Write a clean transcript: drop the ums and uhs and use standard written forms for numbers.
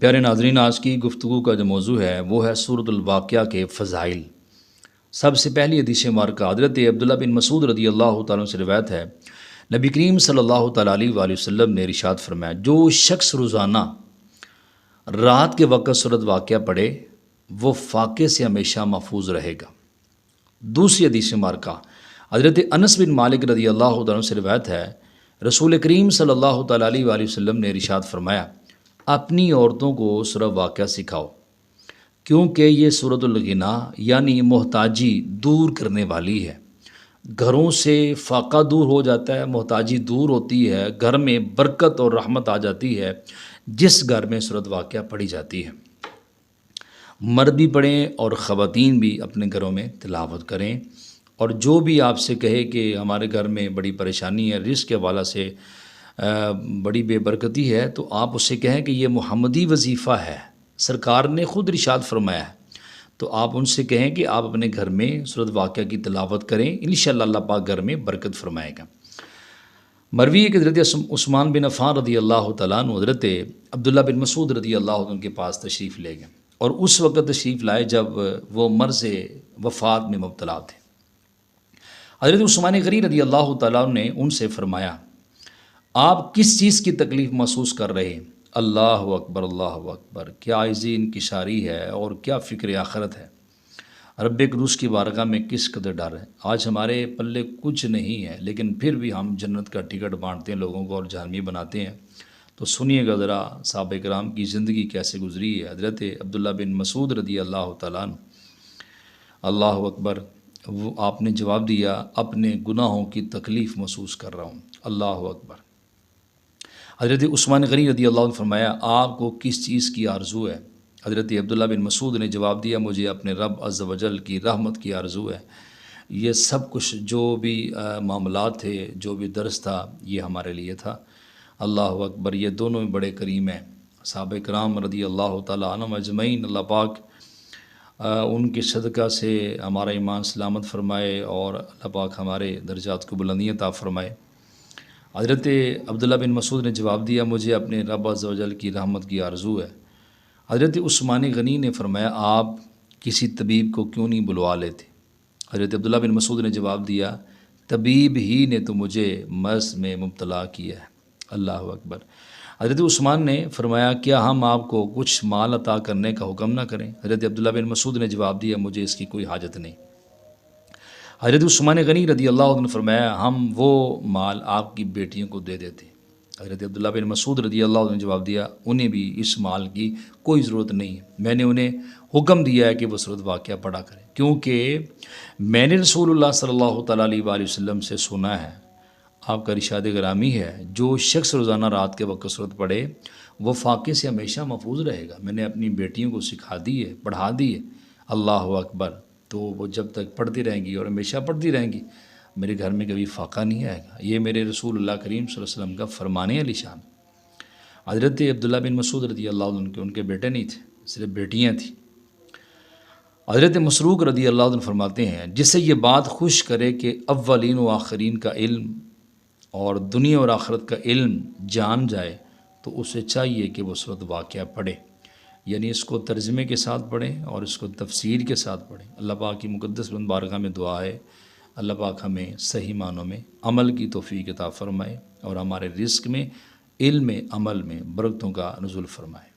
پیارے ناظرین، آج کی گفتگو کا جو موضوع ہے وہ ہے سورۃ الواقعہ کے فضائل۔ سب سے پہلی حدیث مبارکہ حضرت عبداللہ بن مسعود رضی اللہ تعالیٰ عنہ سے روایت ہے، نبی کریم صلی اللہ تعالیٰ علیہ وآلہ وسلم نے ارشاد فرمایا، جو شخص روزانہ رات کے وقت سورۃ واقعہ پڑھے وہ فاقے سے ہمیشہ محفوظ رہے گا۔ دوسری حدیث مبارکہ حضرت انس بن مالک رضی اللہ تعالیٰ عنہ سے روایت ہے، رسول کریم صلی اللہ تعالیٰ علیہ وآلہ وسلم نے ارشاد فرمایا، اپنی عورتوں کو سورۃ واقعہ سکھاؤ، کیونکہ یہ سورۃ الغنا یعنی محتاجی دور کرنے والی ہے۔ گھروں سے فاقہ دور ہو جاتا ہے، محتاجی دور ہوتی ہے، گھر میں برکت اور رحمت آ جاتی ہے جس گھر میں سورۃ واقعہ پڑھی جاتی ہے۔ مرد بھی پڑھیں اور خواتین بھی اپنے گھروں میں تلاوت کریں، اور جو بھی آپ سے کہے کہ ہمارے گھر میں بڑی پریشانی ہے، رزق کے حوالے سے بڑی بے برکتی ہے، تو آپ اسے کہیں کہ یہ محمدی وظیفہ ہے، سرکار نے خود ارشاد فرمایا ہے۔ تو آپ ان سے کہیں کہ آپ اپنے گھر میں سورۃ واقعہ کی تلاوت کریں، انشاءاللہ اللہ پاک گھر میں برکت فرمائے گا۔ مروی ہے کہ حضرت عثمان بن عفان رضی اللہ تعالیٰ عنہ حضرت عبداللہ بن مسعود رضی اللہ عنہ کے پاس تشریف لے گئے، اور اس وقت تشریف لائے جب وہ مرض وفات میں مبتلا تھے۔ حضرت عثمان غنی رضی اللہ تعالیٰ عنہ نے ان سے فرمایا، آپ کس چیز کی تکلیف محسوس کر رہے ہیں؟ اللہ اکبر، اللہ اکبر، کیا عاجزی انکساری ہے اور کیا فکر آخرت ہے۔ رب قدوس کی بارگاہ میں کس قدر ڈر ہے۔ آج ہمارے پلے کچھ نہیں ہے، لیکن پھر بھی ہم جنت کا ٹکٹ بانٹتے ہیں لوگوں کو اور جہنمی بناتے ہیں۔ تو سنیے گا ذرا صحابہ کرام کی زندگی کیسے گزری ہے۔ حضرت عبداللہ بن مسعود رضی اللہ تعالیٰ عنہ، اللہ اکبر، وہ آپ نے جواب دیا، اپنے گناہوں کی تکلیف محسوس کر رہا ہوں۔ اللہ اکبر۔ حضرت عثمان غنی رضی اللہ عنہ فرمایا، آپ کو کس چیز کی آرزو ہے؟ حضرت عبداللہ بن مسعود نے جواب دیا، مجھے اپنے رب عز و جل کی رحمت کی آرزو ہے۔ یہ سب کچھ جو بھی معاملات تھے، جو بھی درس تھا، یہ ہمارے لیے تھا۔ اللہ اکبر، یہ دونوں بڑے کریم ہیں۔ صحابہ کرام رضی اللہ تعالیٰ عنہم اجمعین، اللہ پاک ان کے صدقہ سے ہمارا ایمان سلامت فرمائے اور اللہ پاک ہمارے درجات کو بلندی عطا فرمائے۔ حضرت عبداللہ بن مسعود نے جواب دیا، مجھے اپنے رب عز و جل کی رحمت کی آرزو ہے۔ حضرت عثمان غنی نے فرمایا، آپ کسی طبیب کو کیوں نہیں بلوا لیتے؟ حضرت عبداللہ بن مسعود نے جواب دیا، طبیب ہی نے تو مجھے مرض میں مبتلا کیا ہے۔ اللہ اکبر۔ حضرت عثمان نے فرمایا، کیا ہم آپ کو کچھ مال عطا کرنے کا حکم نہ کریں؟ حضرت عبداللہ بن مسعود نے جواب دیا، مجھے اس کی کوئی حاجت نہیں۔ حضرت عثمان غنی رضی اللہ عنہ نے فرمایا، ہم وہ مال آپ کی بیٹیوں کو دے دیتے۔ حضرت عبداللہ بن مسعود رضی اللہ عنہ نے جواب دیا، انہیں بھی اس مال کی کوئی ضرورت نہیں ہے، میں نے انہیں حکم دیا ہے کہ وہ سورۃ واقعہ پڑھا کریں، کیونکہ میں نے رسول اللہ صلی اللہ تعالیٰ علیہ وآلہ وسلم سے سنا ہے، آپ کا ارشاد گرامی ہے، جو شخص روزانہ رات کے وقت سورۃ پڑھے وہ فاقے سے ہمیشہ محفوظ رہے گا۔ میں نے اپنی بیٹیوں کو سکھا دی ہے، پڑھا دی ہے۔ اللہ اکبر۔ تو وہ جب تک پڑھتی رہیں گی اور ہمیشہ پڑھتی رہیں گی، میرے گھر میں کبھی فاقہ نہیں آئے گا۔ یہ میرے رسول اللہ کریم صلی اللہ علیہ وسلم کا فرمان علی شان۔ حضرت عبداللہ بن مسعود رضی اللہ عنہ کے ان کے بیٹے نہیں تھے، صرف بیٹیاں تھیں۔ حضرت مسروق رضی اللہ عنہ فرماتے ہیں، جسے یہ بات خوش کرے کہ اولین و آخرین کا علم اور دنیا اور آخرت کا علم جان جائے، تو اسے چاہیے کہ وہ سورۃ واقعہ پڑھے، یعنی اس کو ترجمے کے ساتھ پڑھیں اور اس کو تفسیر کے ساتھ پڑھیں۔ اللہ پاک کی مقدس بلند بارگاہ میں دعا ہے، اللہ پاک ہمیں صحیح معنوں میں عمل کی توفیق عطا فرمائے اور ہمارے رزق میں، علم میں، عمل میں برکتوں کا نزول فرمائے۔